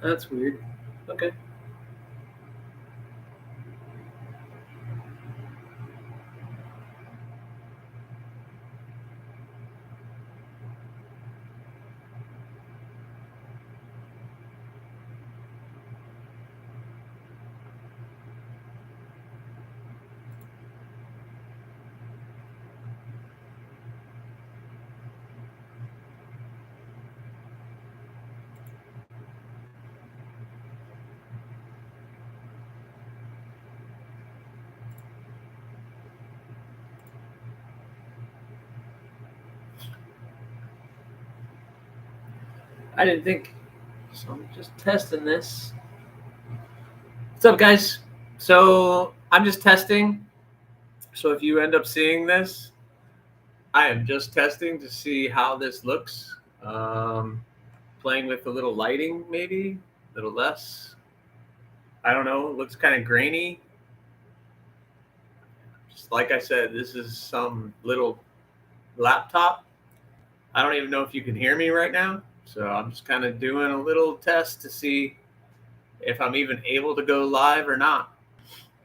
That's weird. Okay. I didn't think. So I'm just testing this. What's up, guys? So I'm just testing. So if you end up seeing this, I am just testing to see how this looks. Playing with a little lighting, maybe a little less. I don't know. It looks kind of grainy. Just like I said, this is some little laptop. I don't even know if you can hear me right now. So I'm just kind of doing a little test to see if I'm even able to go live or not.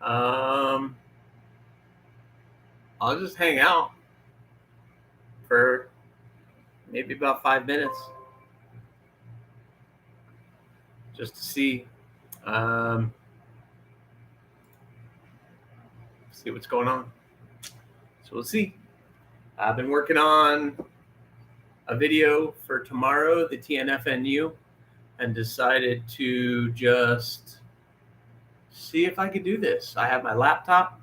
Um, I'll just hang out for maybe about 5 minutes just to um, see what's going on. So we'll see. I've been working on a video for tomorrow, the TNFNU, and decided to just see if I could do this. I have my laptop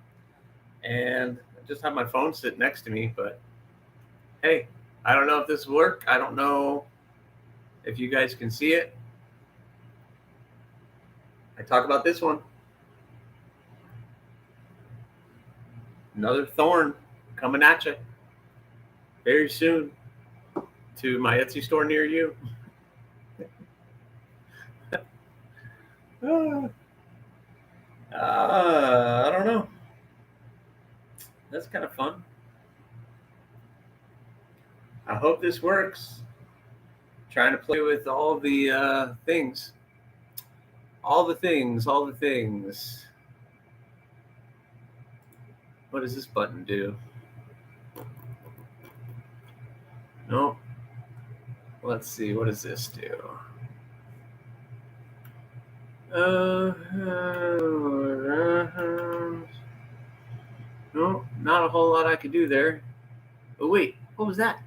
and I just have my phone sitting next to me, but hey, I don't know if this will work. I don't know if you guys can see it. I talk about this one. Another thorn coming at you very soon to my Etsy store near you. I don't know. That's kind of fun. I hope this works. Trying to play with all the things. All the things. All the things. What does this button do? Nope. Let's see. What does this do? No, not a whole lot I could do there. Oh, wait. What was that?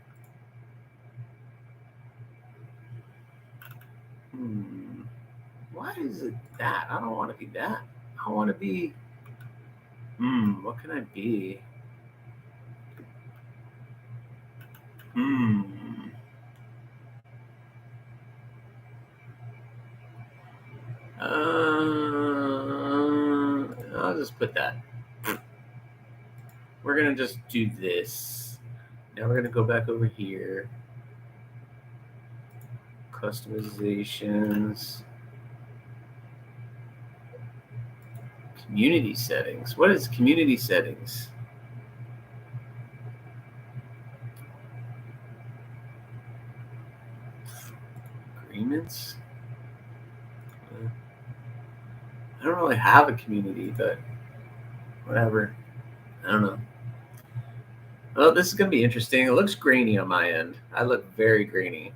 Why is it that? I don't want to be that. I want to be. What can I be? I'll just put that. We're going to just do this. Now we're going to go back over here. Customizations. Community settings. What is community settings? Agreements? I don't really have a community, but whatever. I don't know. Well, this is going to be interesting. It looks grainy on my end. I look very grainy.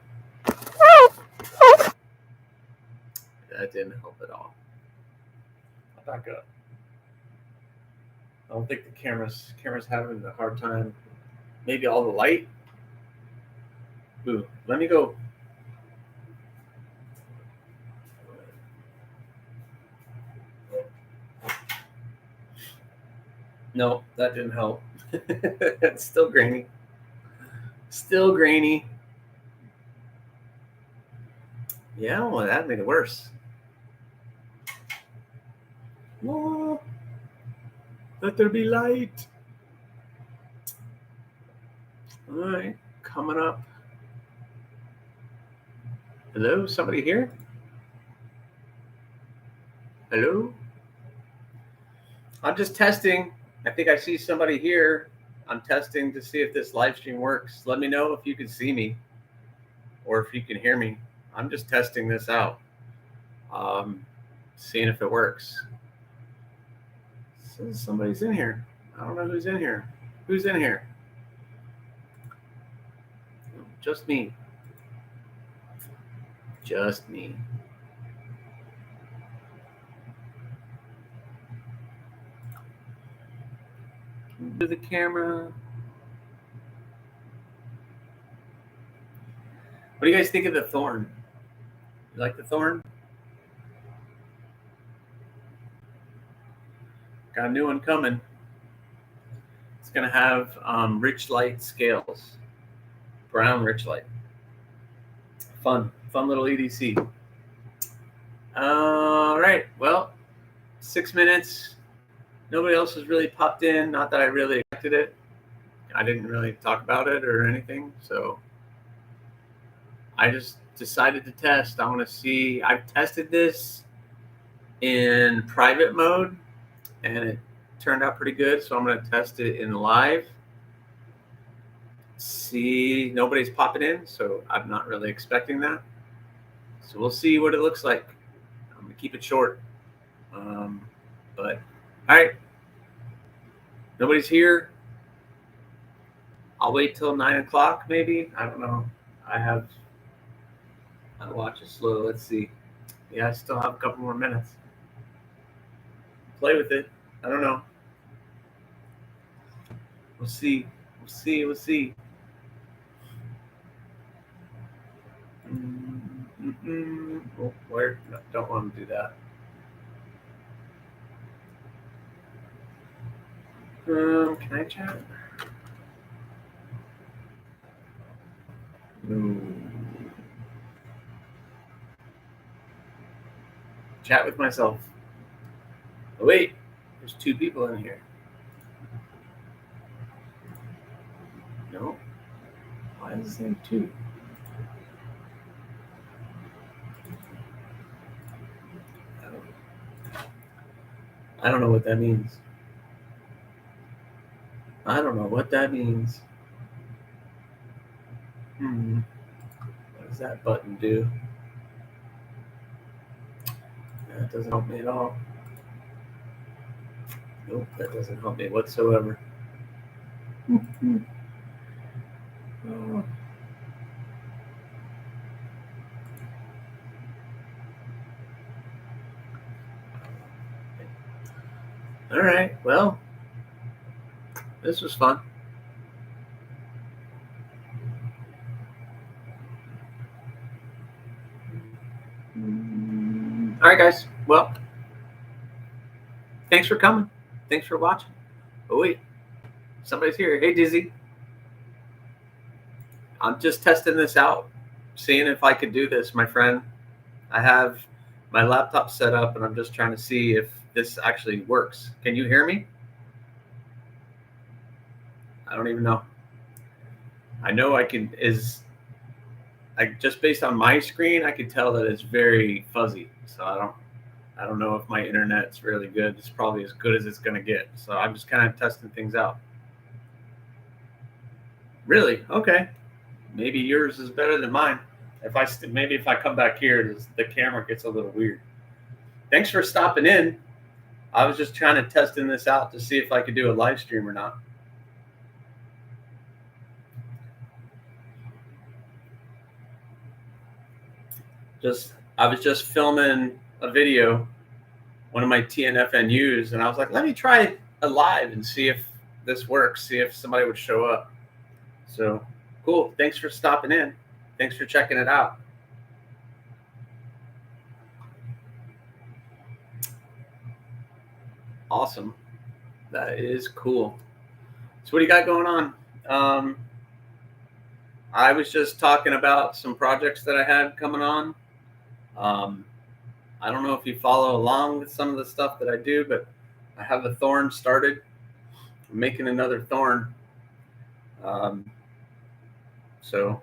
That didn't help at all. I'll back up. I don't think the camera's having a hard time. Maybe all the light. Ooh, let me go. No, that didn't help. It's still grainy. Still grainy. Yeah, well, that made it worse. Oh, let there be light. All right, coming up. Hello, somebody here? Hello? I'm just testing. I think I see somebody here. I'm testing to see if this live stream works. Let me know if you can see me or if you can hear me. I'm just testing this out. seeing if it works. So somebody's in here. I don't know who's in here. Who's in here? Just me. Just me. To the camera. What do you guys think of the Thorn? You like the Thorn? Got a new one coming. It's going to have Richlite scales. Brown Richlite. Fun little EDC. All right, well, 6 minutes. Nobody else has really popped in. Not that I really expected it. I didn't really talk about it or anything, so I just decided to test. I want to see. I've tested this in private mode, and it turned out pretty good, so I'm going to test it in live. See, nobody's popping in, so I'm not really expecting that. So we'll see what it looks like. I'm going to keep it short. But, all right. Nobody's here. I'll wait till 9 o'clock, maybe. I don't know. My watch is slow. Let's see. Yeah, I still have a couple more minutes. Play with it. I don't know. We'll see. We'll see. Oh, where? No, don't want to do that. Can I chat? No. Chat with myself. Oh, wait, there's 2 people in here. No. Why does it say 2? I don't know what that means. I don't know what that means. What does that button do? That doesn't help me at all. Nope, that doesn't help me whatsoever. Oh. All right, well, this was fun. All right, guys. Well, thanks for coming. Thanks for watching. Oh, wait. Somebody's here. Hey, Dizzy. I'm just testing this out, seeing if I could do this, my friend. I have my laptop set up, and I'm just trying to see if this actually works. Can you hear me? I don't even know. I know I can. Just based on my screen, I can tell that it's very fuzzy. So I don't know if my internet's really good. It's probably as good as it's going to get. So I'm just kind of testing things out. Really? Okay. Maybe yours is better than mine. Maybe if I come back here, the camera gets a little weird. Thanks for stopping in. I was just trying to testing this out to see if I could do a live stream or not. I was just filming a video, one of my TNFNUs, and I was like, let me try a live and see if this works, see if somebody would show up. So cool. Thanks for stopping in. Thanks for checking it out. Awesome. That is cool. So what do you got going on? I was just talking about some projects that I had coming on. I don't know if you follow along with some of the stuff that I do, but I have a Thorn started. I'm making another Thorn. So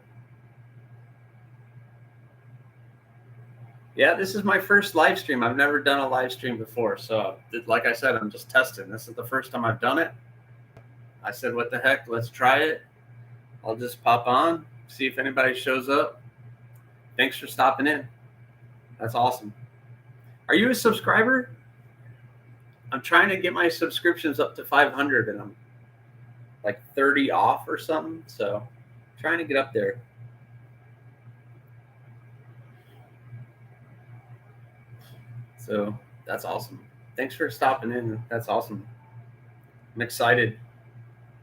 yeah, this is my first live stream. I've never done a live stream before. So like I said, I'm just testing. This is the first time I've done it. I said, what the heck? Let's try it. I'll just pop on, see if anybody shows up. Thanks for stopping in. That's awesome. Are you a subscriber? I'm trying to get my subscriptions up to 500 and I'm like 30 off or something. So trying to get up there. So that's awesome. Thanks for stopping in. That's awesome. I'm excited.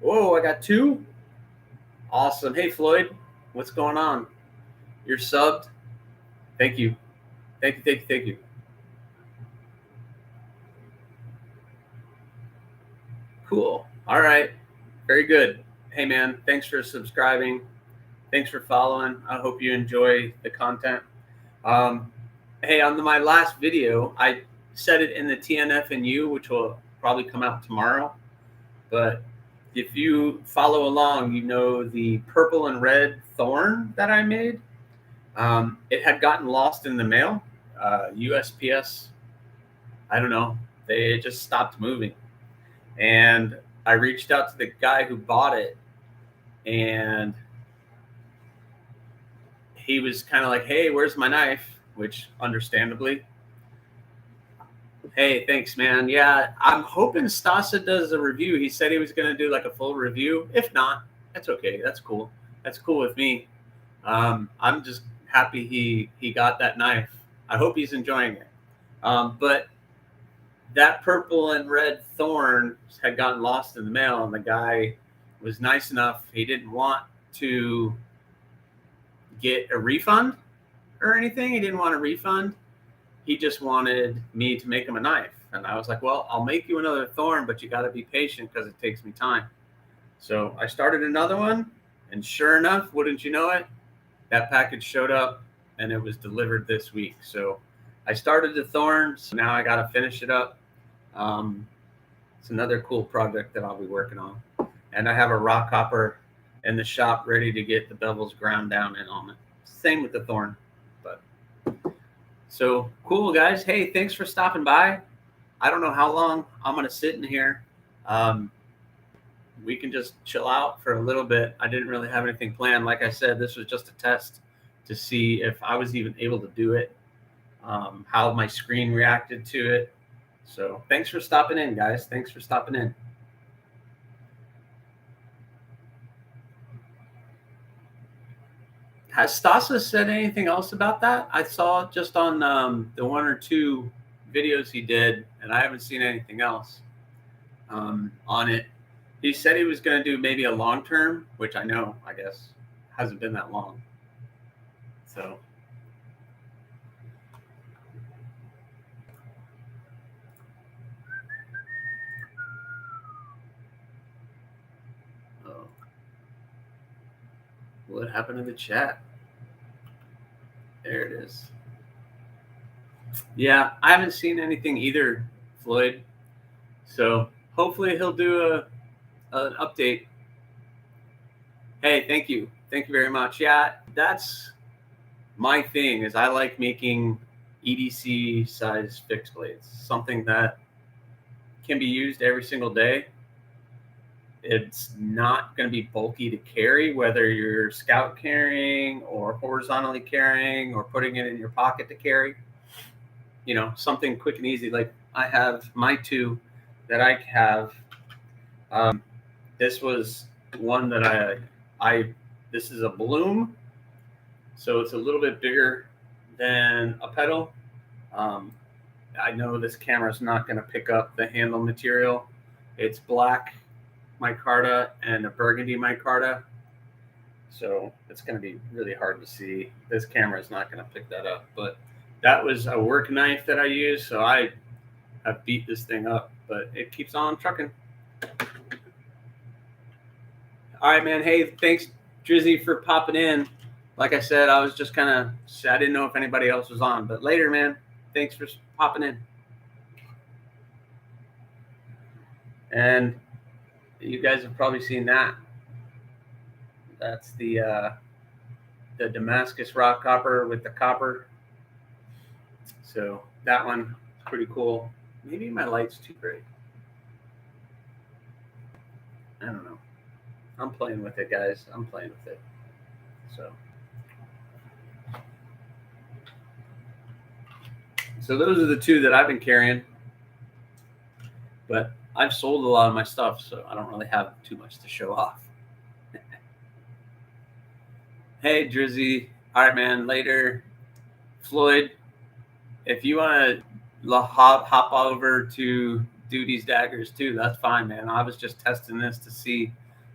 Whoa, I got 2. Awesome. Hey, Floyd, what's going on? You're subbed. Thank you. Thank you. Thank you. Thank you. Cool. All right. Very good. Hey, man, thanks for subscribing. Thanks for following. I hope you enjoy the content. Hey, on my last video, I said it in the TNFNU, which will probably come out tomorrow. But if you follow along, you know the purple and red thorn that I made. It had gotten lost in the mail. USPS, I don't know, they just stopped moving. And I reached out to the guy who bought it, and he was kind of like, hey, where's my knife? Which, understandably, hey, thanks, man. Yeah, I'm hoping Stasa does a review. He said he was going to do like a full review. If not, that's okay. That's cool. That's cool with me. I'm just happy he got that knife. I hope he's enjoying it. But that purple and red thorn had gotten lost in the mail, and the guy was nice enough. He didn't want to get a refund or anything. He didn't want a refund. He just wanted me to make him a knife. And I was like, well, I'll make you another thorn, but you got to be patient because it takes me time. So I started another one, and sure enough, wouldn't you know it, that package showed up and it was delivered this week. So I started the thorn, so now I got to finish it up. It's another cool project that I'll be working on. And I have a rock hopper in the shop ready to get the bevels ground down in on it. Same with the thorn. But so cool, guys. Hey, thanks for stopping by. I don't know how long I'm going to sit in here. We can just chill out for a little bit. I didn't really have anything planned. Like I said, this was just a test to see if I was even able to do it, how my screen reacted to it. So thanks for stopping in, guys. Thanks for stopping in. Has Stasa said anything else about that? I saw just on the 1 or 2 videos he did, and I haven't seen anything else on it. He said he was going to do maybe a long term, which I know, I guess, hasn't been that long. So. Oh. What happened to the chat? There it is. Yeah, I haven't seen anything either, Floyd. So hopefully he'll do an update. Hey, thank you. Thank you very much. Yeah, that's my thing is I like making EDC size fixed blades, something that can be used every single day. It's not going to be bulky to carry, whether you're scout carrying or horizontally carrying or putting it in your pocket to carry. You know, something quick and easy. Like I have my 2 that I have. This was one that this is a Bloom, so it's a little bit bigger than a pedal. I know this camera is not going to pick up the handle material. It's black micarta and a burgundy micarta, so it's going to be really hard to see. This camera is not going to pick that up, but that was a work knife that I used, so I have beat this thing up, but it keeps on trucking. All right, man. Hey, thanks, Drizzy, for popping in. Like I said, I was just kind of, I didn't know if anybody else was on, but later, man. Thanks for popping in. And you guys have probably seen that. That's the Damascus rock copper with the copper. So that one is pretty cool. Maybe my light's too bright. I don't know. I'm playing with it, guys. I'm playing with it. So those are the two that I've been carrying. But I've sold a lot of my stuff, so I don't really have too much to show off. Hey, Drizzy. All right, man. Later. Floyd, if you want to hop over to Duty's Daggers too, that's fine, man. I was just testing this to see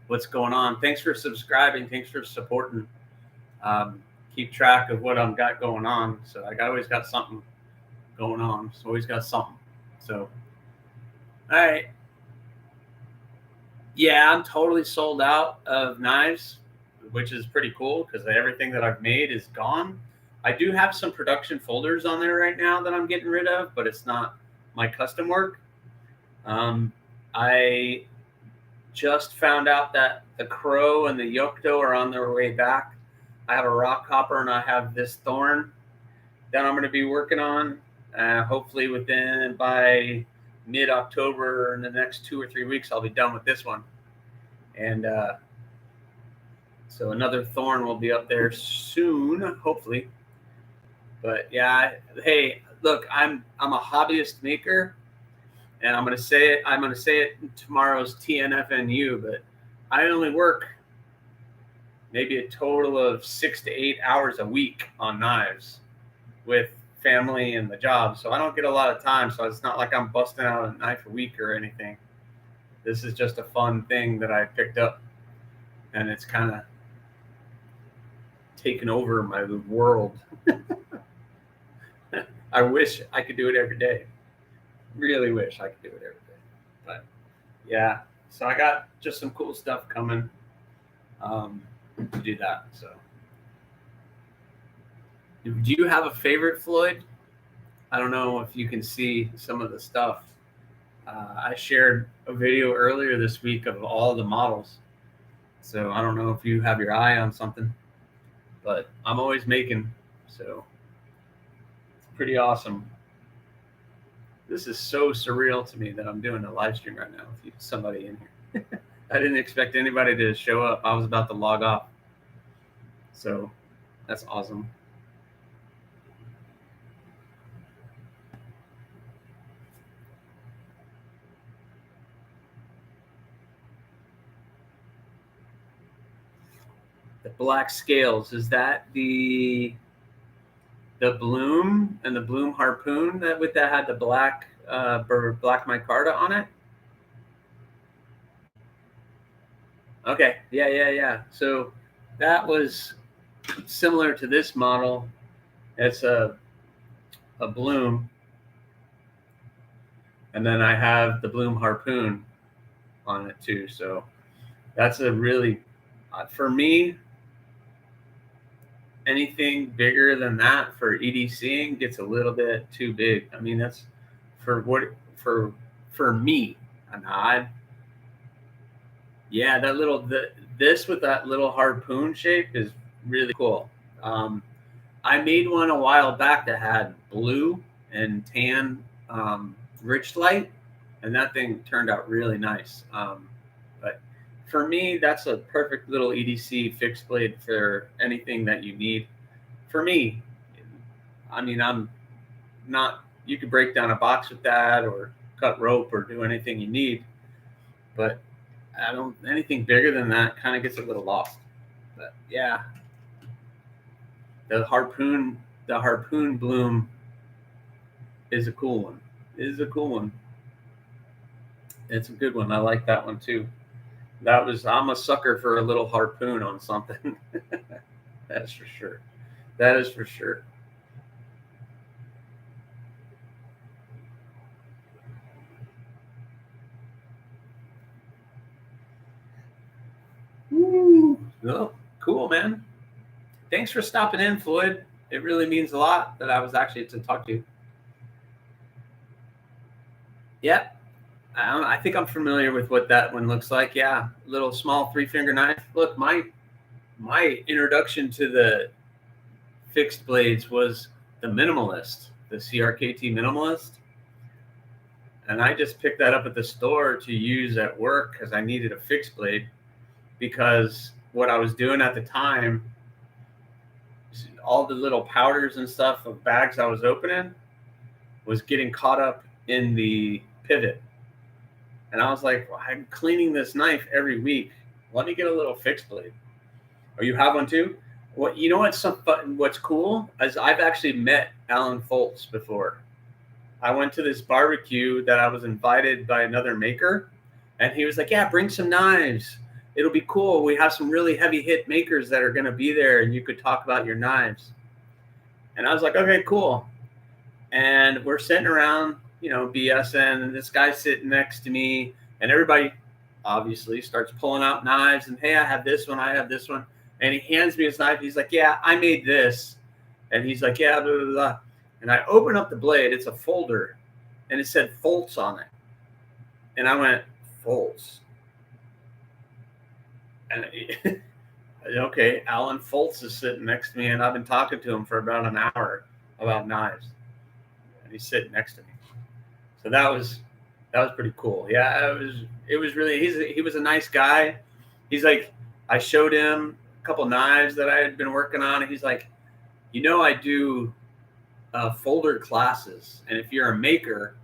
what's going on. Thanks for subscribing. Thanks for supporting. Keep track of what I've got going on. So I always got something going on. So always got something. So, all right. Yeah, I'm totally sold out of knives, which is pretty cool because everything that I've made is gone. I do have some production folders on there right now that I'm getting rid of, but it's not my custom work. I just found out that the Crow and the Yocto are on their way back. I have a rock hopper and I have this thorn that I'm going to be working on. Hopefully by mid-October, in the next 2 or 3 weeks, I'll be done with this one. And so another thorn will be up there soon, hopefully. But yeah, hey, look, I'm a hobbyist maker, and I'm gonna say it in tomorrow's TNFNU, but I only work maybe a total of 6 to 8 hours a week on knives with family and the job. So I don't get a lot of time. So it's not like I'm busting out a knife a week or anything. This is just a fun thing that I picked up, and it's kind of taken over my world. I wish I could do it every day. Really wish I could do it every day. But yeah, so I got just some cool stuff coming to do that. So, do you have a favorite, Floyd? I don't know if you can see some of the stuff. I shared a video earlier this week of all the models. So I don't know if you have your eye on something, but I'm always making, so it's pretty awesome. This is so surreal to me that I'm doing a live stream right now with somebody in here. I didn't expect anybody to show up. I was about to log off. So that's awesome. The black scales, is that the Bloom and the Bloom harpoon that had the black black micarta on it? Okay, yeah. So that was similar to this model. It's a Bloom, and then I have the Bloom harpoon on it too. So that's a really, for me, anything bigger than that for EDCing gets a little bit too big. I mean, that's for me. Yeah, this with that little harpoon shape is really cool. I made one a while back that had blue and tan rich light, and that thing turned out really nice. But for me, that's a perfect little EDC fixed blade for anything that you need. For me, I mean, I'm not, you could break down a box with that or cut rope or do anything you need, but anything bigger than that kind of gets a little lost. But yeah, the harpoon Bloom is a cool one. It's a good one. I like that one too. I'm a sucker for a little harpoon on something. That's for sure. That is for sure. Woo. Oh, cool, man. Thanks for stopping in, Floyd. It really means a lot that I was actually to talk to you. Yep. I think I'm familiar with what that one looks like. Yeah, little small 3-finger knife. Look, my introduction to the fixed blades was the Minimalist, the CRKT Minimalist. And I just picked that up at the store to use at work because I needed a fixed blade, because what I was doing at the time, all the little powders and stuff of bags I was opening, was getting caught up in the pivot. And I was like, well, I'm cleaning this knife every week. Let me get a little fixed blade. Oh, you have one too? What you know what's cool is I've actually met Alan Foltz before. I went to this barbecue that I was invited by another maker, and he was like, yeah, bring some knives. It'll be cool. We have some really heavy hit makers that are going to be there, and you could talk about your knives. And I was like, okay, cool. And we're sitting around, BSN, and this guy's sitting next to me, and everybody obviously starts pulling out knives, and hey, I have this one, I have this one. And he hands me his knife. He's like, yeah, I made this. And he's like, yeah, blah, blah, blah. And I open up the blade. It's a folder, and it said Foltz on it. And I went, Foltz. And okay, Alan Foltz is sitting next to me, and I've been talking to him for about an hour about knives. And he's sitting next to me. So that was pretty cool. Yeah, it was really, he was a nice guy. He's like, I showed him a couple knives that I had been working on, and he's like, I do folder classes, and if you're a maker,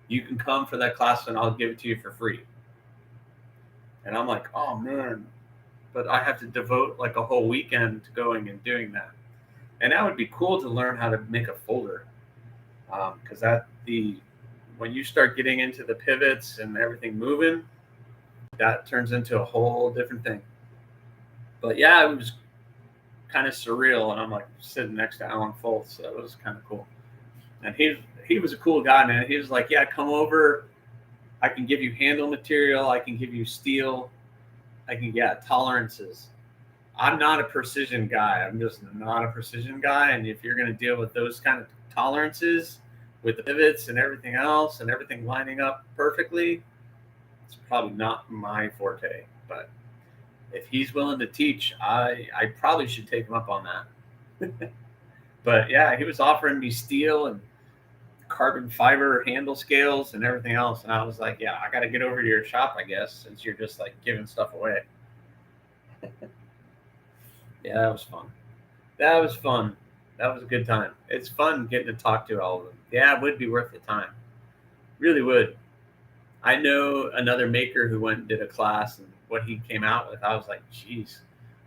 you can come for that class and I'll give it to you for free. And I'm like, oh man, but I have to devote like a whole weekend to going and doing that. And that would be cool to learn how to make a folder, because when you start getting into the pivots and everything moving, that turns into a whole different thing. But yeah, it was kind of surreal, and I'm like sitting next to Alan Foltz, so it was kind of cool. And he was a cool guy, man. He was like, yeah, come over, I can give you handle material, I can give you steel, tolerances. I'm not a precision guy. I'm just not a precision guy. And if you're going to deal with those kind of tolerances with the pivots and everything else and everything lining up perfectly, it's probably not my forte. But if he's willing to teach, I probably should take him up on that. But yeah, he was offering me steel and carbon fiber handle scales and everything else. And I was like, yeah, I got to get over to your shop, I guess, since you're just like giving stuff away. Yeah, that was fun. That was fun. That was a good time. It's fun getting to talk to all of them. Yeah, it would be worth the time. Really would. I know another maker who went and did a class, and what he came out with, I was like, geez,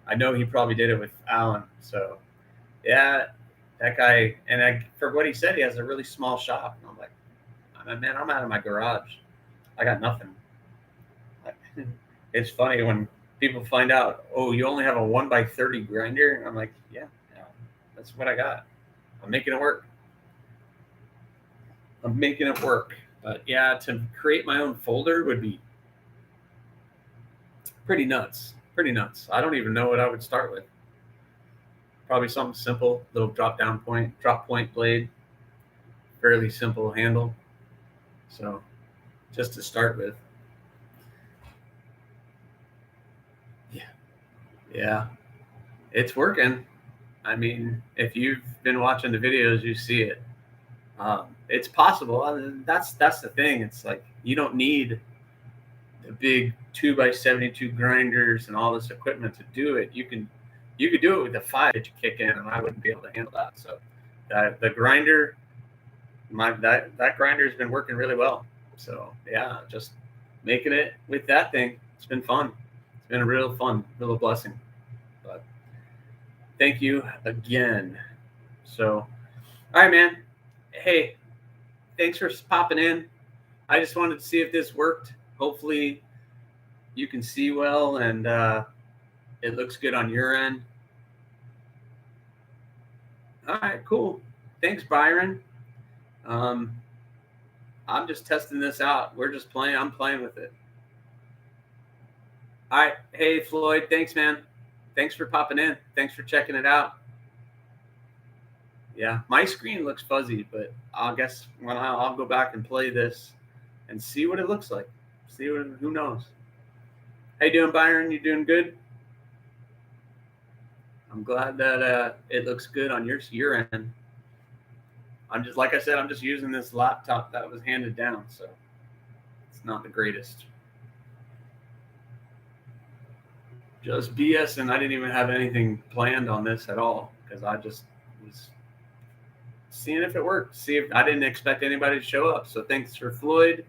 I know he probably did it with Alan. So yeah, that guy, and for what he said, he has a really small shop. And I'm like, man, I'm out of my garage. I got nothing. It's funny when people find out, oh, you only have a 1x30 grinder. And I'm like, yeah, that's what I got. I'm making it work. But yeah, to create my own folder would be pretty nuts. I don't even know what I would start with. Probably something simple, little drop point blade, fairly simple handle. So just to start with. Yeah, it's working. I mean, if you've been watching the videos, you see it. It's possible. I mean, that's the thing. It's like you don't need the big 2x72 grinders and all this equipment to do it. You could do it with the 5 that you kick in, and I wouldn't be able to handle that. So the grinder, that grinder has been working really well. So yeah, just making it with that thing. It's been fun. It's been a real blessing. But thank you again. So, all right, man. Hey, thanks for popping in. I just wanted to see if this worked. Hopefully you can see well and it looks good on your end. All right, cool. Thanks, Byron. I'm just testing this out. We're just playing. I'm playing with it. All right. Hey, Floyd. Thanks, man. Thanks for popping in. Thanks for checking it out. Yeah, my screen looks fuzzy, but I guess when I'll go back and play this and see what it looks like. Who knows? How you doing, Byron? You doing good? I'm glad that it looks good on your end. I'm just, like I said, I'm just using this laptop that was handed down, so it's not the greatest. Just BS, and I didn't even have anything planned on this at all because I just was seeing if it works. See if I didn't expect anybody to show up. So thanks for Floyd.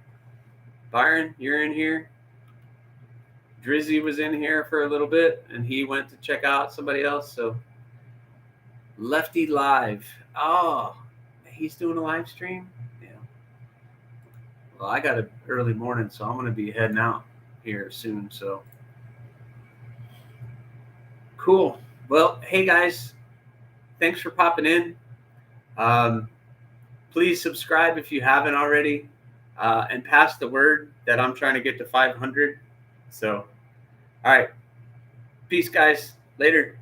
Byron, you're in here. Drizzy was in here for a little bit, and he went to check out somebody else. So Lefty Live. Oh, he's doing a live stream? Yeah. Well, I got an early morning, so I'm going to be heading out here soon. So cool. Well, hey, guys. Thanks for popping in. Please subscribe if you haven't already, and pass the word that I'm trying to get to 500. So, all right. Peace, guys. Later.